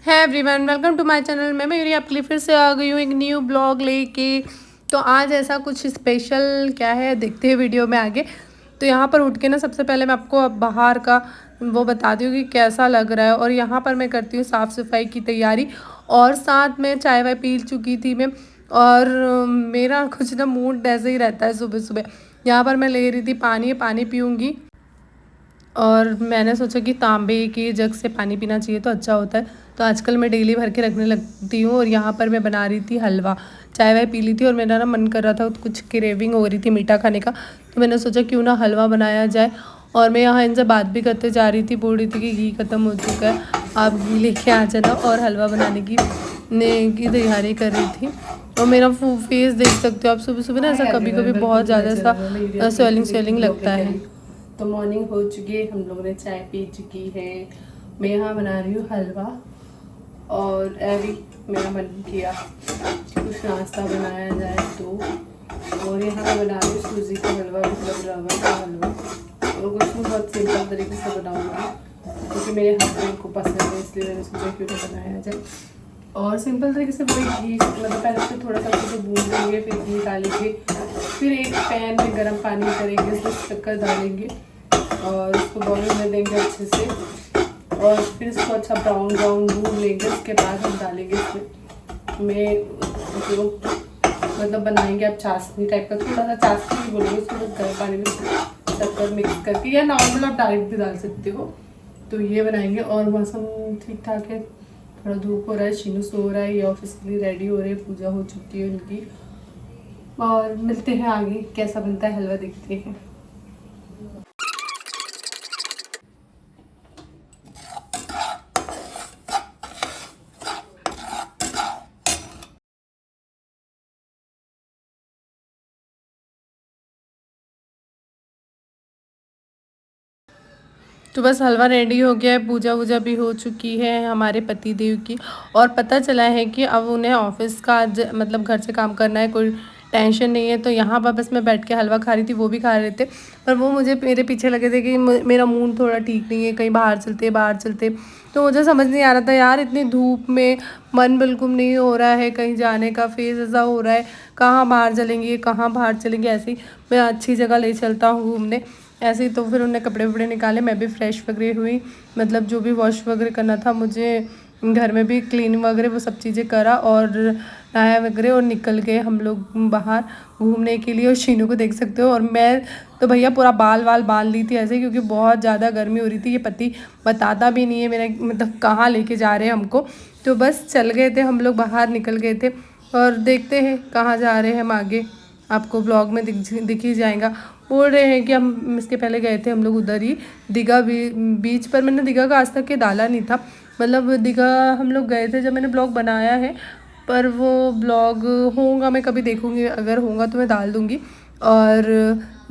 है everyone, welcome to my channel. मैं मयूरी आपके लिए फिर से आ गई हूँ एक न्यू ब्लॉग लेके। तो आज ऐसा कुछ स्पेशल क्या है देखते हैं वीडियो में आगे। तो यहाँ पर उठ के ना सबसे पहले मैं आपको अब बाहर का वो बताती हूँ कि कैसा लग रहा है। और यहाँ पर मैं करती हूँ साफ़ सफाई की तैयारी और साथ में चाय वाय पी चुकी थी मैं। और मेरा कुछ ना मूड ऐसे ही रहता है सुबह सुबह। यहाँ पर मैं ले रही थी पानी, पानी पीऊँगी और मैंने सोचा कि तांबे के जग से पानी पीना चाहिए तो अच्छा होता है। तो आजकल मैं डेली भर के रखने लगती हूँ। और यहाँ पर मैं बना रही थी हलवा, चाय वाय पी ली थी और मेरा ना मन कर रहा था, कुछ क्रेविंग हो रही थी मीठा खाने का। तो मैंने सोचा क्यों ना हलवा बनाया जाए। और मैं यहाँ इनसे बात भी करते जा रही थी, बोल रही थी कि घी ख़त्म हो चुका है, आप घी लेके आ जाना। और हलवा बनाने की तैयारी कर रही थी। और मेरा फेस देख सकते हो आप, सुबह सुबह ना ऐसा कभी कभी बहुत ज़्यादा सा स्वेलिंग लगता है। तो मॉर्निंग हो चुकी है, हम लोगों ने चाय पी चुकी है। मैं यहाँ बना रही हूँ हलवा और अभी मेरा मन किया कुछ नाश्ता बनाया जाए तो। और यहाँ मैं बना रही हूँ सूजी का हलवा, मतलब रवा का हलवा। और कुछ बहुत सिंपल तरीके से बनाऊँगी क्योंकि मेरे हस्बैंड को पसंद है, इसलिए मैंने सोचा क्यों ना बनाया जाए। और सिंपल तरीके से वही घी, मतलब पहले से थोड़ा सा उसको भून लेंगे, फिर घी डालेंगे, फिर एक पैन में गर्म पानी करेंगे, उसमें शक्कर डालेंगे और उसको बॉईल में देंगे अच्छे से। और फिर इसको अच्छा ब्राउन भून लेंगे। उसके बाद हम डालेंगे इसमें जो मतलब बनाएंगे आप चाशनी टाइप का, थोड़ा सा चाशनी भी बोलेंगे उसको, बस गर्म पानी में शक्कर मिक्स करके, या नॉर्मल आप डायरेक्ट भी डाल सकते हो। तो ये बनाएंगे। और मौसम ठीक ठाक है, थोड़ा धूप हो रहा है, शीनू सो रहा है, ये ऑफिस के लिए रेडी हो रहे हैं, पूजा हो चुकी है उनकी। और मिलते हैं आगे कैसा बनता है हलवा, देखते हैं। तो बस हलवा रेडी हो गया है, पूजा वूजा भी हो चुकी है हमारे पति देव की। और पता चला है कि अब उन्हें ऑफिस का मतलब घर से काम करना है, कोई टेंशन नहीं है। तो यहाँ पर बस मैं बैठ के हलवा खा रही थी, वो भी खा रहे थे। पर वो मुझे मेरे पीछे लगे थे कि मेरा मूड थोड़ा ठीक नहीं है, कहीं बाहर चलते। तो मुझे समझ नहीं आ रहा था यार, इतनी धूप में मन बिल्कुल नहीं हो रहा है कहीं जाने का, फेस ऐसा हो रहा है कहाँ बाहर चलेंगे। ऐसे ही मैं अच्छी जगह ले चलता हूँ घूमने ऐसे ही। तो फिर उन्हें कपड़े वपड़े निकाले, मैं भी फ्रेश वगैरह हुई, मतलब जो भी वॉश वगैरह करना था मुझे, घर में भी क्लीन वगैरह वो सब चीज़ें करा और नहाया वगैरह और निकल गए हम लोग बाहर घूमने के लिए। और शीनू को देख सकते हो। और मैं तो भैया पूरा बाल बांध ली थी ऐसे, क्योंकि बहुत ज़्यादा गर्मी हो रही थी। ये पति बताता भी नहीं है मेरा, मतलब कहाँ लेके जा रहे हैं हमको। तो बस चल गए थे हम लोग, बाहर निकल गए थे। और देखते हैं कहाँ जा रहे हैं हम आगे, आपको ब्लॉग में दिख ही जाएगा। बोल रहे हैं कि हम इसके पहले गए थे हम लोग उधर ही दीघा बीच पर। मैंने दीघा का आज तक के डाला नहीं था, मतलब दीघा हम लोग गए थे जब मैंने ब्लॉग बनाया है, पर वो ब्लॉग होगा मैं कभी देखूँगी, अगर होगा तो मैं डाल दूँगी। और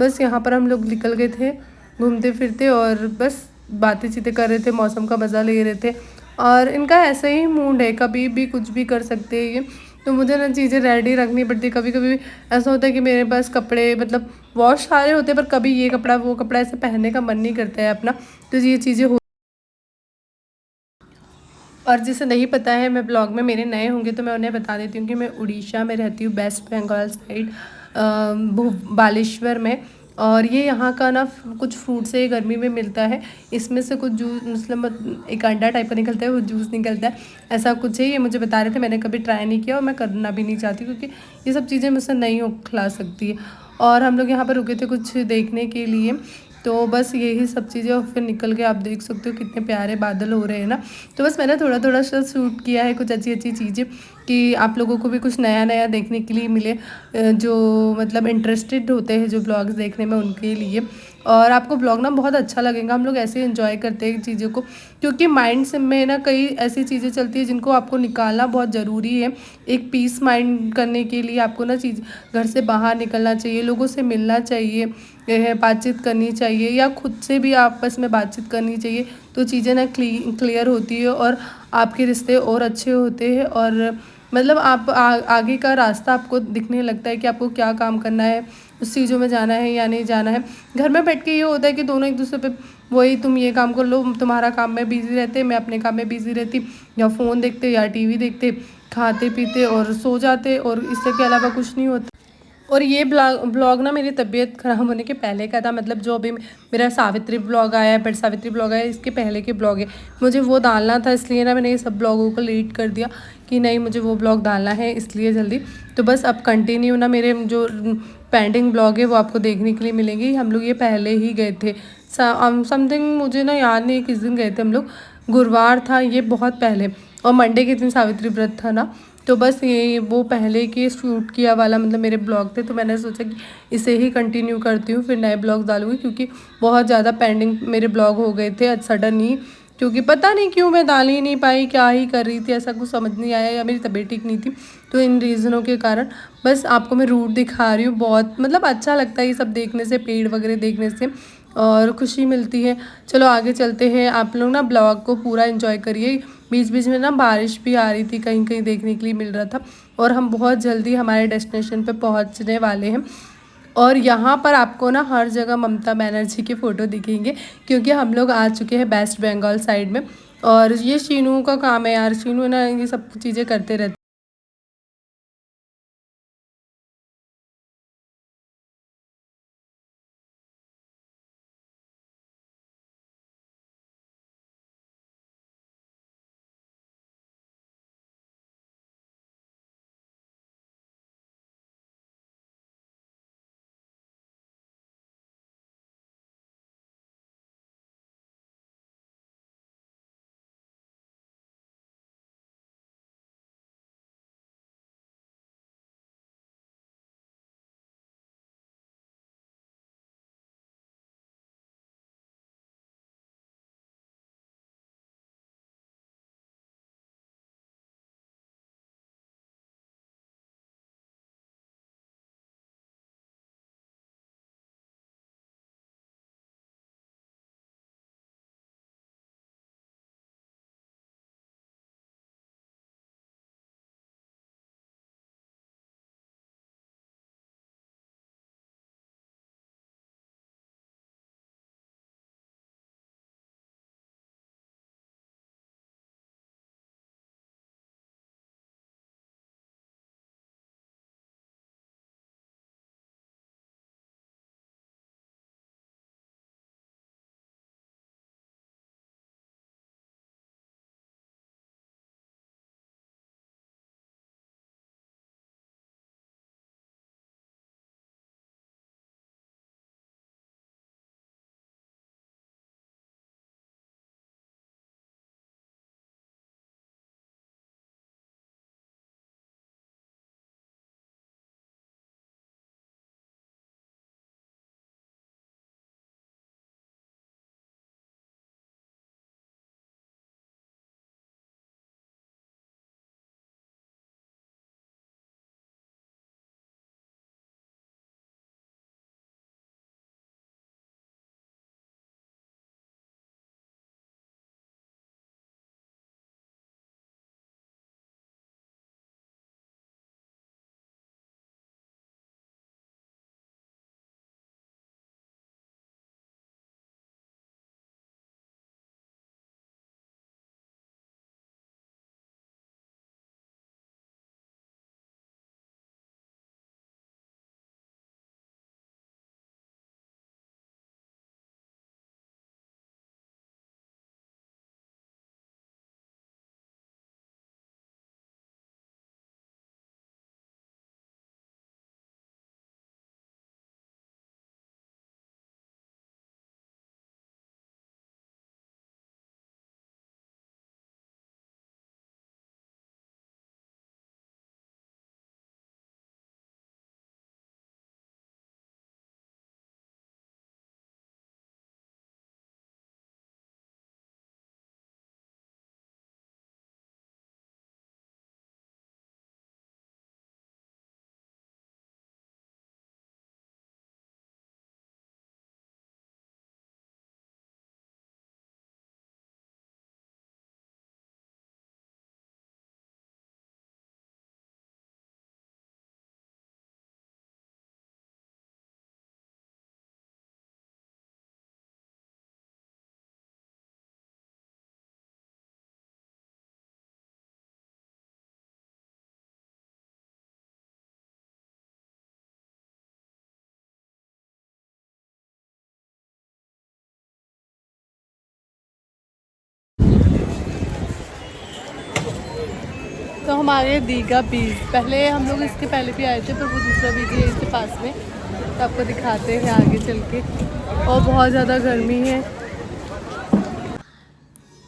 बस यहाँ पर हम लोग निकल गए थे घूमते फिरते और बस बातें चीतें कर रहे थे, मौसम का मज़ा ले रहे थे। और इनका ऐसा ही मूड है, कभी भी कुछ भी कर सकते हैं ये। तो मुझे ना चीज़ें रेडी रखनी पड़ती है। कभी कभी ऐसा होता है कि मेरे पास कपड़े मतलब वॉश सारे होते हैं, पर कभी ये कपड़ा वो कपड़ा ऐसे पहनने का मन नहीं करता है अपना। तो ये चीज़ें हो। और जिसे नहीं पता है, मैं ब्लॉग में मेरे नए होंगे तो मैं उन्हें बता देती हूँ कि मैं उड़ीसा में रहती हूँ, वेस्ट बंगाल साइड, बालेश्वर में। और ये यहाँ का ना कुछ फ्रूट से गर्मी में मिलता है, इसमें से कुछ जूस, मतलब एक अंडा टाइप का निकलता है, वो जूस निकलता है, ऐसा कुछ है। ये मुझे बता रहे थे, मैंने कभी ट्राई नहीं किया और मैं करना भी नहीं चाहती क्योंकि ये सब चीज़ें मुझसे नहीं खिला सकती है। और हम लोग यहाँ पर रुके थे कुछ देखने के लिए, तो बस यही सब चीज़ें। और फिर निकल के आप देख सकते हो कितने प्यारे बादल हो रहे हैं ना। तो बस मैंने थोड़ा थोड़ा सा शूट किया है कुछ अच्छी अच्छी चीज़ें, कि आप लोगों को भी कुछ नया नया देखने के लिए मिले, जो मतलब इंटरेस्टेड होते हैं जो ब्लॉग्स देखने में उनके लिए। और आपको ब्लॉग ना बहुत अच्छा लगेगा, हम लोग ऐसे एंजॉय करते हैं चीज़ों को, क्योंकि माइंड से में ना कई ऐसी चीज़ें चलती है जिनको आपको निकालना बहुत ज़रूरी है। एक पीस माइंड करने के लिए आपको ना चीज़ घर से बाहर निकलना चाहिए, लोगों से मिलना चाहिए, बातचीत करनी चाहिए, या खुद से भी आपस में बातचीत करनी चाहिए। तो चीज़ें ना क्लियर होती है और आपके रिश्ते और अच्छे होते हैं। और मतलब आप आगे का रास्ता आपको दिखने लगता है कि आपको क्या काम करना है, उस चीज़ों में जाना है या नहीं जाना है। घर में बैठ के ये होता है कि दोनों एक दूसरे पे वही तुम ये काम कर लो, तुम्हारा काम में बिज़ी रहते, मैं अपने काम में बिज़ी रहती, या फ़ोन देखते या टीवी देखते, खाते पीते और सो जाते, और इससे के अलावा कुछ नहीं होता। और ये ब्लॉग ना मेरी तबीयत ख़राब होने के पहले का था, मतलब जो अभी मेरा सावित्री ब्लॉग आया है, बट सावित्री ब्लॉग आया है, इसके पहले के ब्लॉग है, मुझे वो डालना था, इसलिए ना मैंने ये सब ब्लॉगों को लेट कर दिया कि नहीं मुझे वो ब्लॉग डालना है, इसलिए जल्दी। तो बस अब कंटिन्यू ना मेरे जो पेंडिंग ब्लॉग है वो आपको देखने के लिए मिलेंगे। हम लोग ये पहले ही गए थे, समथिंग मुझे ना याद नहीं किस दिन गए थे हम लोग, गुरुवार था ये बहुत पहले, और मंडे के दिन सावित्री व्रत था ना। तो बस ये वो पहले के शूट किया वाला मतलब मेरे ब्लॉग थे, तो मैंने सोचा कि इसे ही कंटिन्यू करती हूँ, फिर नए ब्लॉग डालूँगी, क्योंकि बहुत ज़्यादा पेंडिंग मेरे ब्लॉग हो गए थे सडन ही, क्योंकि पता नहीं क्यों मैं डाल ही नहीं पाई, क्या ही कर रही थी, ऐसा कुछ समझ नहीं आया, या मेरी तबीयत ठीक नहीं थी, तो इन रीज़नों के कारण बस आपको मैं रूट दिखा रही हूँ। बहुत मतलब अच्छा लगता है ये सब देखने से, पेड़ वगैरह देखने से, और खुशी मिलती है। चलो आगे चलते हैं, आप लोग ना ब्लॉग को पूरा एंजॉय करिए। बीच बीच में ना बारिश भी आ रही थी, कहीं कहीं देखने के लिए मिल रहा था, और हम बहुत जल्दी हमारे डेस्टिनेशन पे पहुंचने वाले हैं। और यहाँ पर आपको ना हर जगह ममता बनर्जी की फ़ोटो दिखेंगे, क्योंकि हम लोग आ चुके हैं वेस्ट बंगाल साइड में। और ये शीनू का काम है यार, शीनू ना ये सब चीज़ें करते रहते। तो हम आ गए दीघा बीच। पहले हम लोग इसके पहले भी आए थे, पर वो दूसरा बीच है इसके पास में, तो आपको दिखाते हैं आगे चल के। और बहुत ज़्यादा गर्मी है,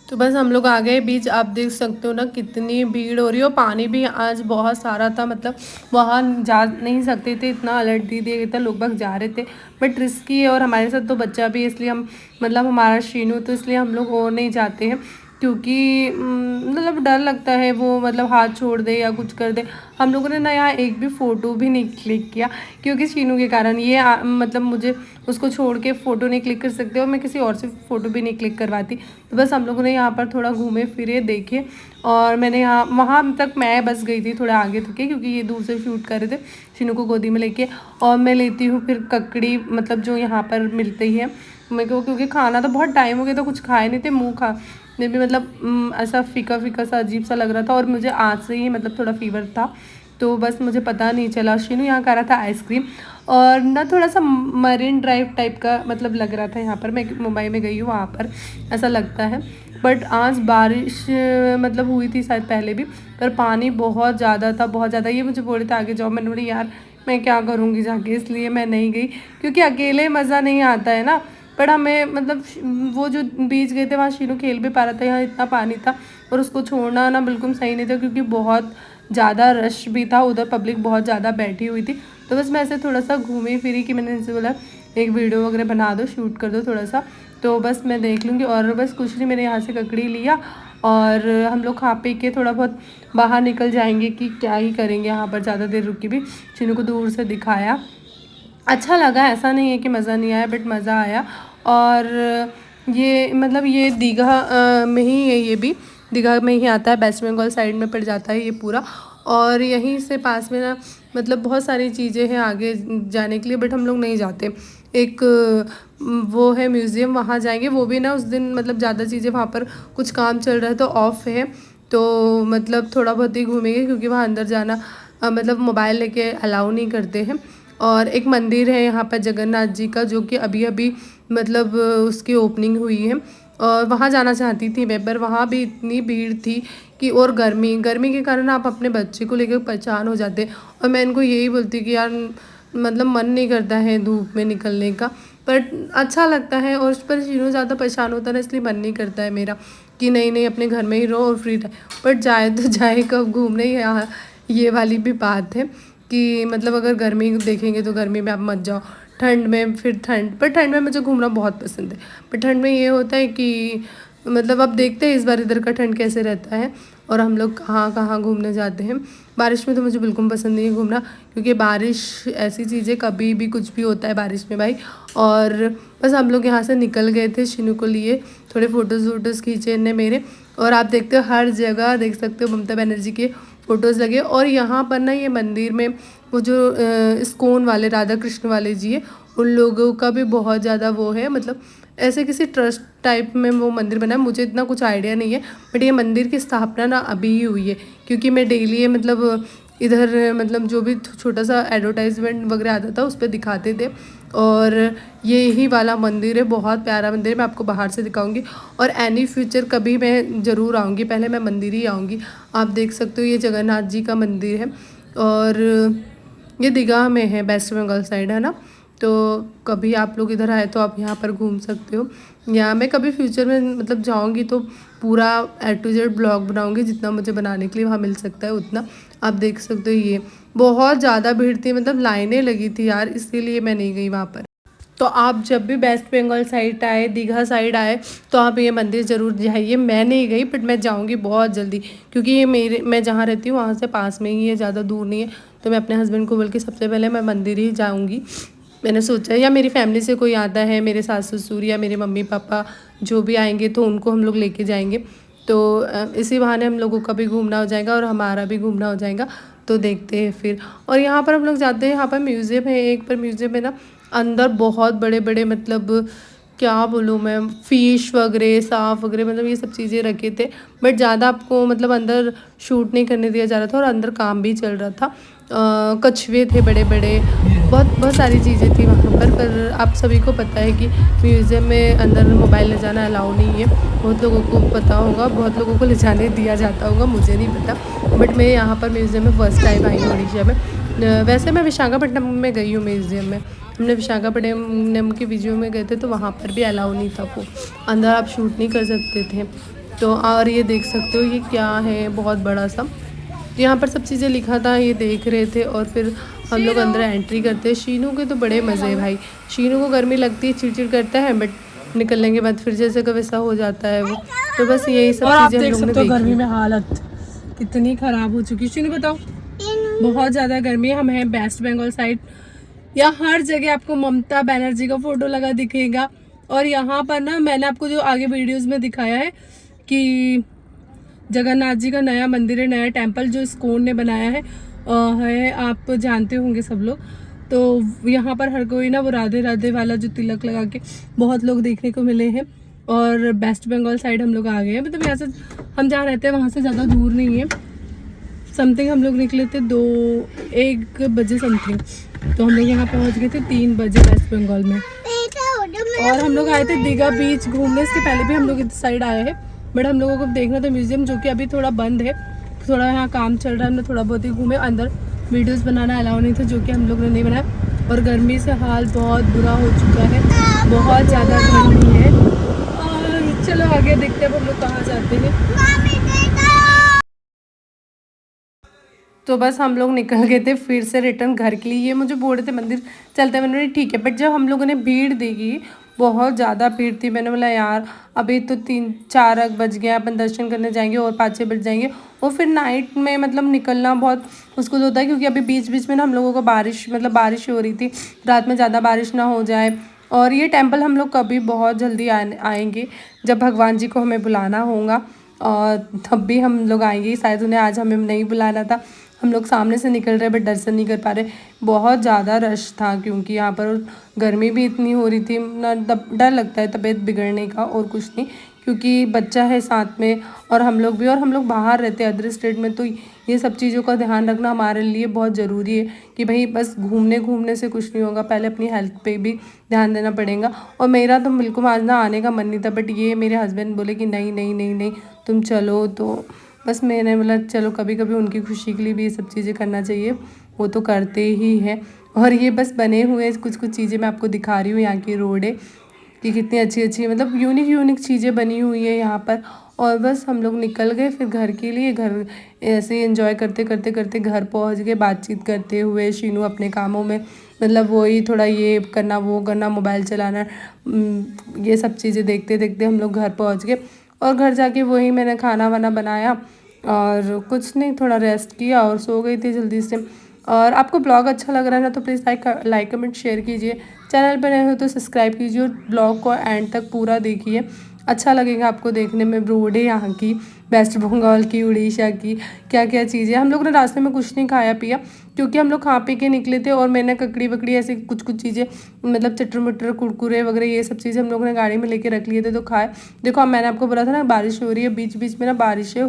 तो बस हम लोग आ गए बीच। आप देख सकते हो ना कितनी भीड़ हो रही है। और पानी भी आज बहुत सारा था, मतलब वहाँ जा नहीं सकते थे, इतना अलर्ट दे दिया गया था, लोग बाग जा रहे थे। बट रिस्की है और हमारे साथ तो बच्चा भी है, इसलिए हम मतलब हमारा शीनू, तो इसलिए हम लोग और नहीं जाते हैं, क्योंकि मतलब डर लगता है वो मतलब हाथ छोड़ दे या कुछ कर दे। हम लोगों ने ना यहाँ एक भी फ़ोटो भी नहीं क्लिक किया, क्योंकि शीनू के कारण। ये मतलब मुझे उसको छोड़ के फ़ोटो नहीं क्लिक कर सकते और मैं किसी और से फ़ोटो भी नहीं क्लिक करवाती। तो बस हम लोगों ने यहाँ पर थोड़ा घूमे फिरे, देखे। और मैंने यहाँ वहाँ तक मैं बस गई थी, थोड़ा आगे तक है, क्योंकि ये दूर से शूट कर रहे थे शीनू को गोदी में लेके। और मैं लेती हूँ फिर ककड़ी, मतलब जो यहाँ पर मिलती है मेरे को, क्योंकि खाना तो बहुत टाइम हो गया, तो कुछ खाए नहीं थे, मुँह खा में भी मतलब ऐसा फीका फीका सा अजीब सा लग रहा था। और मुझे आज से ही मतलब थोड़ा फीवर था, तो बस मुझे पता नहीं चला। शीनू यहाँ खा रहा था आइसक्रीम, और ना थोड़ा सा मरीन ड्राइव टाइप का मतलब लग रहा था यहाँ पर। मैं मुंबई में गई हूँ, वहाँ पर ऐसा लगता है। बट आज बारिश मतलब हुई थी शायद पहले भी, पर पानी बहुत ज़्यादा था, बहुत ज़्यादा। ये मुझे बोल रहे थे आगे जाओ, मैंने बोली यार मैं क्या करूँगी जाके, इसलिए मैं नहीं गई, क्योंकि अकेले मज़ा नहीं आता है ना। पर हमें मतलब वो जो बीच गए थे वहाँ शीनू खेल भी पा रहा था, यहाँ इतना पानी था, और उसको छोड़ना ना बिल्कुल सही नहीं था, क्योंकि बहुत ज़्यादा रश भी था उधर, पब्लिक बहुत ज़्यादा बैठी हुई थी। तो बस मैं ऐसे थोड़ा सा घूमी फिरी कि मैंने इनसे बोला एक वीडियो वगैरह बना दो, शूट कर दो थोड़ा सा, तो बस मैं देख लूँगी। और बस कुछ नहीं, मैंने यहाँ से ककड़ी लिया और हम लोग खा पी के थोड़ा बहुत बाहर निकल जाएंगे, कि क्या ही करेंगे यहाँ पर ज़्यादा देर रुकी भी। शीनू को दूर से दिखाया, अच्छा लगा, ऐसा नहीं है कि मज़ा नहीं आया, बट मज़ा आया। और ये मतलब ये दीघा में ही है, ये भी दीघा में ही आता है, वेस्ट बंगाल साइड में पड़ जाता है ये पूरा। और यहीं से पास में ना मतलब बहुत सारी चीज़ें हैं आगे जाने के लिए, बट हम लोग नहीं जाते। एक वो है म्यूज़ियम, वहाँ जाएंगे। वो भी ना उस दिन मतलब ज़्यादा चीज़ें वहाँ पर कुछ काम चल रहा है तो ऑफ है, तो मतलब थोड़ा बहुत ही घूमेंगे, क्योंकि वहाँ अंदर जाना मतलब मोबाइल लेके अलाउ नहीं करते हैं। और एक मंदिर है यहाँ पर जगन्नाथ जी का, जो कि अभी अभी मतलब उसकी ओपनिंग हुई है, और वहाँ जाना चाहती थी मैं, पर वहाँ भी इतनी भीड़ थी कि, और गर्मी के कारण आप अपने बच्चे को लेकर परेशान हो जाते। और मैं इनको यही बोलती कि यार मतलब मन नहीं करता है धूप में निकलने का, पर अच्छा लगता है। और उस पर शीनू ज़्यादा परेशान होता है ना, इसलिए मन नहीं करता है मेरा कि नहीं नहीं अपने घर में ही रहो और फ्री रहे। बट जाए तो जाए कब घूमने, यहाँ ये वाली भी बात है कि मतलब अगर गर्मी देखेंगे तो गर्मी में आप मत जाओ, ठंड में फिर ठंड। पर ठंड में मुझे घूमना बहुत पसंद है, पर ठंड में ये होता है कि मतलब अब देखते हैं इस बार इधर का ठंड कैसे रहता है, और हम लोग कहाँ कहाँ घूमने जाते हैं। बारिश में तो मुझे बिल्कुल पसंद नहीं है घूमना, क्योंकि बारिश ऐसी चीज़ है, कभी भी कुछ भी होता है बारिश में भाई। और बस हम लोग यहाँ से निकल गए थे शीनू को लिए, थोड़े फ़ोटोज़ वोटोज़ खींचे इनने मेरे। और आप देखते हो हर जगह देख सकते हो ममता बनर्जी के फ़ोटोज़ लगे। और यहाँ पर ना ये मंदिर में वो जो इस्कॉन वाले राधा कृष्ण वाले जी है, उन लोगों का भी बहुत ज़्यादा वो है, मतलब ऐसे किसी ट्रस्ट टाइप में वो मंदिर बना है। मुझे इतना कुछ आइडिया नहीं है, बट ये मंदिर की स्थापना ना अभी ही हुई है, क्योंकि मैं डेली मतलब इधर मतलब जो भी छोटा सा एडवर्टाइजमेंट वगैरह आता था उस पर दिखाते थे। और ये ही वाला मंदिर है, बहुत प्यारा मंदिर है, मैं आपको बाहर से दिखाऊंगी। और एनी फ्यूचर कभी मैं ज़रूर आऊँगी, पहले मैं मंदिर ही आऊँगी। आप देख सकते हो ये जगन्नाथ जी का मंदिर है, और ये दीघा में है, वेस्ट बंगाल साइड है ना। तो कभी आप लोग इधर आए तो आप यहाँ पर घूम सकते हो। या मैं कभी फ्यूचर में मतलब जाऊँगी तो पूरा A to Z ब्लॉग बनाऊँगी, जितना मुझे बनाने के लिए वहाँ मिल सकता है उतना। आप देख सकते हो ये बहुत ज़्यादा भीड़ थी, मतलब लाइनें लगी थी यार, इसीलिए मैं नहीं गई वहाँ पर। तो आप जब भी वेस्ट बंगाल साइड आए, दीघा साइड आए, तो आप ये मंदिर ज़रूर जाइए। मैं नहीं गई, बट मैं जाऊँगी बहुत जल्दी, क्योंकि ये मैं जहाँ रहती हूँ वहाँ से पास में ही है, ज़्यादा दूर नहीं है। तो मैं अपने हस्बैंड को बोल के सबसे पहले मैं मंदिर ही जाऊँगी। मैंने सोचा, या मेरी फैमिली से कोई आता है, मेरे सास ससुर या मेरे मम्मी पापा जो भी आएंगे, तो उनको हम लोग लेके जाएंगे। तो इसी बहाने हम लोगों का भी घूमना हो जाएगा और हमारा भी घूमना हो जाएगा। तो देखते हैं फिर। और यहाँ पर हम लोग जाते हैं, यहाँ पर म्यूज़ियम है एक, पर म्यूज़ियम में ना अंदर बहुत बड़े बड़े मतलब क्या बोलूँ मैं, फ़िश वगैरह, सांप वगैरह, मतलब ये सब चीज़ें रखे थे। बट ज़्यादा आपको मतलब अंदर शूट नहीं करने दिया जा रहा था, और अंदर काम भी चल रहा था। कछुए थे बड़े बड़े, बहुत बहुत सारी चीज़ें थी वहाँ पर आप सभी को पता है कि म्यूज़ियम में अंदर मोबाइल ले जाना अलाउ नहीं है। बहुत लोगों को पता होगा, बहुत लोगों को ले जाने दिया जाता होगा, मुझे नहीं पता। बट मैं यहाँ पर म्यूज़ियम में फ़र्स्ट टाइम आई हूँ उड़ीसा में। वैसे मैं विशाखापट्टनम में गई हूँ म्यूज़ियम में। हमने विशाखापट्टनम के वीडियो में गए थे तो वहाँ पर भी अलाउ नहीं था वो, अंदर आप शूट नहीं कर सकते थे। तो और ये देख सकते हो ये क्या है, बहुत बड़ा सा यहाँ पर सब चीज़ें लिखा था, ये देख रहे थे और फिर हम लोग अंदर एंट्री करते हैं। शीनू के तो बड़े मज़े हैं भाई। शीनू को गर्मी लगती है, चिड़चिड़ करता है, बट निकलने के बाद फिर जैसे का वैसा हो जाता है वो। तो बस यही सब चीज़ें हम लोग ने देखी। गर्मी में हालत कितनी ख़राब हो चुकी है। शीनू बताओ। बहुत ज़्यादा गर्मी है। हम हैं वेस्ट बंगाल साइड, यहाँ हर जगह आपको ममता बनर्जी का फोटो लगा दिखेगा। और यहाँ पर ना मैंने आपको जो आगे वीडियोस में दिखाया है कि जगन्नाथ जी का नया मंदिर है, नया टेम्पल जो इस्कॉन ने बनाया है आप जानते होंगे सब लोग। तो यहाँ पर हर कोई ना वो राधे राधे वाला जो तिलक लगा के बहुत लोग देखने को मिले हैं। और वेस्ट बंगाल साइड हम लोग आ गए हैं, मतलब यहाँ से हम जहाँ रहते हैं वहाँ से ज़्यादा दूर नहीं है। समथिंग हम लोग निकले थे 1 बजे समथिंग, तो हम लोग यहाँ पहुँच गए थे 3 बजे वेस्ट बंगाल में। और हम लोग आए थे दीघा बीच घूमने, इसके पहले भी हम लोग इस साइड आए हैं, बट हम लोगों को देखना था म्यूजियम जो कि अभी थोड़ा बंद है, थोड़ा यहाँ काम चल रहा है। हमने थोड़ा बहुत ही घूमे, अंदर वीडियोस बनाना अलाउ नहीं था जो कि हम लोग ने नहीं बनाया। और गर्मी से हाल बहुत बुरा हो चुका है, बहुत ज़्यादा गर्मी है। और चलो आगे देखते हैं हम लोग कहाँ जाते हैं। तो बस हम लोग निकल गए थे फिर से रिटर्न घर के लिए। ये मुझे बोल रहे थे मंदिर चलते, मैंने बोला ठीक है। बट जब हम लोगों ने भीड़ देखी, बहुत ज़्यादा भीड़ थी, मैंने बोला यार अभी तो 3-4 बज गए, अपन दर्शन करने जाएंगे और 5-6 बज जाएंगे। और फिर नाइट में मतलब निकलना बहुत मुश्किल होता है, क्योंकि अभी बीच बीच में ना हम लोगों को बारिश हो रही थी, रात में ज़्यादा बारिश ना हो जाए। और ये टेम्पल हम लोग कभी बहुत जल्दी आएंगे जब भगवान जी को हमें बुलाना होगा, और तब भी हम लोग आएंगे। शायद उन्हें आज हमें नहीं बुलाना था, हम लोग सामने से निकल रहे बट दर्शन नहीं कर पा रहे। बहुत ज़्यादा रश था क्योंकि यहाँ पर गर्मी भी इतनी हो रही थी ना, डर लगता है तबीयत बिगड़ने का और कुछ नहीं, क्योंकि बच्चा है साथ में और हम लोग भी, और हम लोग बाहर रहते हैं अदर स्टेट में। तो ये सब चीज़ों का ध्यान रखना हमारे लिए बहुत ज़रूरी है कि भाई बस घूमने से कुछ नहीं होगा, पहले अपनी हेल्थ पे भी ध्यान देना पड़ेगा। और मेरा तो बिल्कुल आज ना आने का मन नहीं था, बट ये मेरे हस्बैंड बोले कि नहीं नहीं नहीं नहीं तुम चलो। तो बस मैंने बोला चलो, कभी कभी उनकी खुशी के लिए भी ये सब चीज़ें करना चाहिए, वो तो करते ही हैं। और ये बस बने हुए कुछ चीज़ें मैं आपको दिखा रही हूँ। यहाँ की रोड है कि कितनी अच्छी अच्छी मतलब यूनिक चीज़ें बनी हुई है यहाँ पर। और बस हम लोग निकल गए फिर घर के लिए। घर ऐसे एंजॉय करते करते करते घर पहुँच गए, बातचीत करते हुए। शीनू अपने कामों में मतलब वही थोड़ा ये करना वो करना, मोबाइल चलाना, ये सब चीज़ें देखते देखते हम लोग घर पहुँच गए। और घर जाके वही मैंने खाना वाना बनाया और कुछ नहीं, थोड़ा रेस्ट किया और सो गई थी जल्दी से। और आपको ब्लॉग अच्छा लग रहा है ना तो प्लीज़ लाइक कमेंट शेयर कीजिए, चैनल पर नए हो तो सब्सक्राइब कीजिए और ब्लॉग को एंड तक पूरा देखिए, अच्छा लगेगा आपको देखने में। रोड है यहाँ की, वेस्ट बंगाल की, उड़ीसा की, क्या क्या चीज़ें। हम लोग ने रास्ते में कुछ नहीं खाया पिया क्योंकि हम लोग खा पी के निकले थे। और मैंने ककड़ी वकड़ी ऐसे कुछ चीज़ें मतलब चटर मटर कुरकुरे वगैरह ये सब चीज़ें हम लोगों ने गाड़ी में लेके रख लिए थे तो खाए। देखो अब मैंने आपको बोला था ना बारिश हो रही है, बीच बीच में ना बारिशें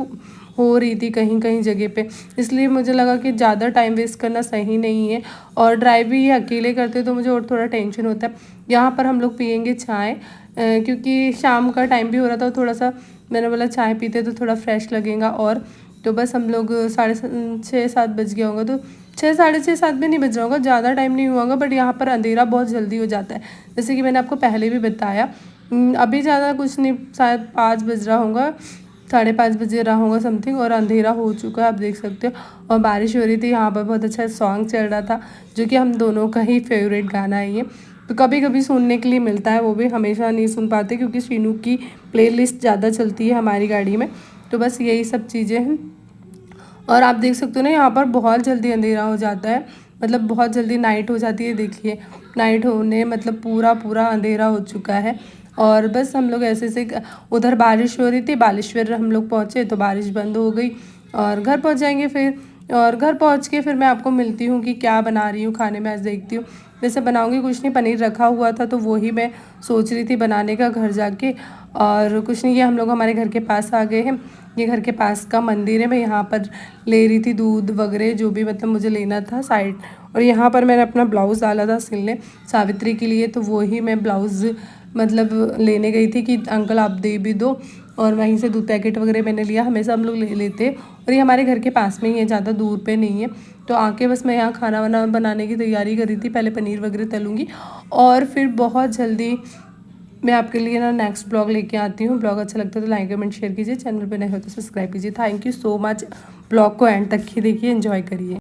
हो रही थी कहीं कहीं जगह पे, इसलिए मुझे लगा कि ज़्यादा टाइम वेस्ट करना सही नहीं है। और ड्राइव भी अकेले करते तो मुझे और थोड़ा टेंशन होता है। यहाँ पर हम लोग पियेंगे चाय, क्योंकि शाम का टाइम भी हो रहा था, थोड़ा सा मैंने बोला चाय पीते तो थोड़ा फ्रेश लगेगा। और तो बस हम लोग 6:30-7 बज गया होगा, तो 6-6:30-7 भी नहीं बज रहा होगा, ज़्यादा टाइम नहीं हुआ होगा। बट यहाँ पर अंधेरा बहुत जल्दी हो जाता है, जैसे कि मैंने आपको पहले भी बताया। अभी ज़्यादा कुछ नहीं, शायद 5 बज रहा होगा, 5:30 बजे रहा होगा समथिंग, और अंधेरा हो चुका है आप देख सकते हो। और बारिश हो रही थी, यहाँ पर बहुत अच्छा सॉन्ग चल रहा था जो कि हम दोनों का ही फेवरेट गाना है ये। तो कभी कभी सुनने के लिए मिलता है, वो भी हमेशा नहीं सुन पाते क्योंकि शीनू की प्लेलिस्ट ज़्यादा चलती है हमारी गाड़ी में। तो बस यही सब चीज़ें हैं। और आप देख सकते हो ना यहाँ पर बहुत जल्दी अंधेरा हो जाता है, मतलब बहुत जल्दी नाइट हो जाती है। देखिए नाइट होने मतलब पूरा अंधेरा हो चुका है। और बस हम लोग ऐसे से उधर बारिश हो रही थी, बालेश्वर हम लोग पहुँचे तो बारिश बंद हो गई और घर पहुँच जाएंगे फिर। और घर पहुँच के फिर मैं आपको मिलती हूँ कि क्या बना रही हूँ खाने में आज, देखती हूँ। वैसे बनाऊँगी कुछ नहीं, पनीर रखा हुआ था तो वही मैं सोच रही थी बनाने का घर जाके। और कुछ नहीं, ये हम लोग हमारे घर के पास आ गए हैं, ये घर के पास का मंदिर है। मैं यहाँ पर ले रही थी दूध वगैरह जो भी मतलब मुझे लेना था साइड। और यहाँ पर मैंने अपना ब्लाउज़ डाला था सिलने सावित्री के लिए, तो वही मैं ब्लाउज़ मतलब लेने गई थी कि अंकल आप दे भी दो। और वहीं से दूध पैकेट वगैरह मैंने लिया, हमेशा हम लोग ले लेते। और ये हमारे घर के पास में ही है, ज़्यादा दूर पे नहीं है। तो आके बस मैं यहाँ खाना वाना बनाने की तैयारी कर रही थी। पहले पनीर वगैरह तलूँगी और फिर बहुत जल्दी मैं आपके लिए ना नेक्स्ट ब्लॉग लेके आती हूँ। ब्लॉग अच्छा लगता है तो लाइक कमेंट शेयर कीजिए, चैनल पे नए हो तो सब्सक्राइब कीजिए। Thank you so much. Blog को एंड तक ही देखिए, एंजॉय करिए।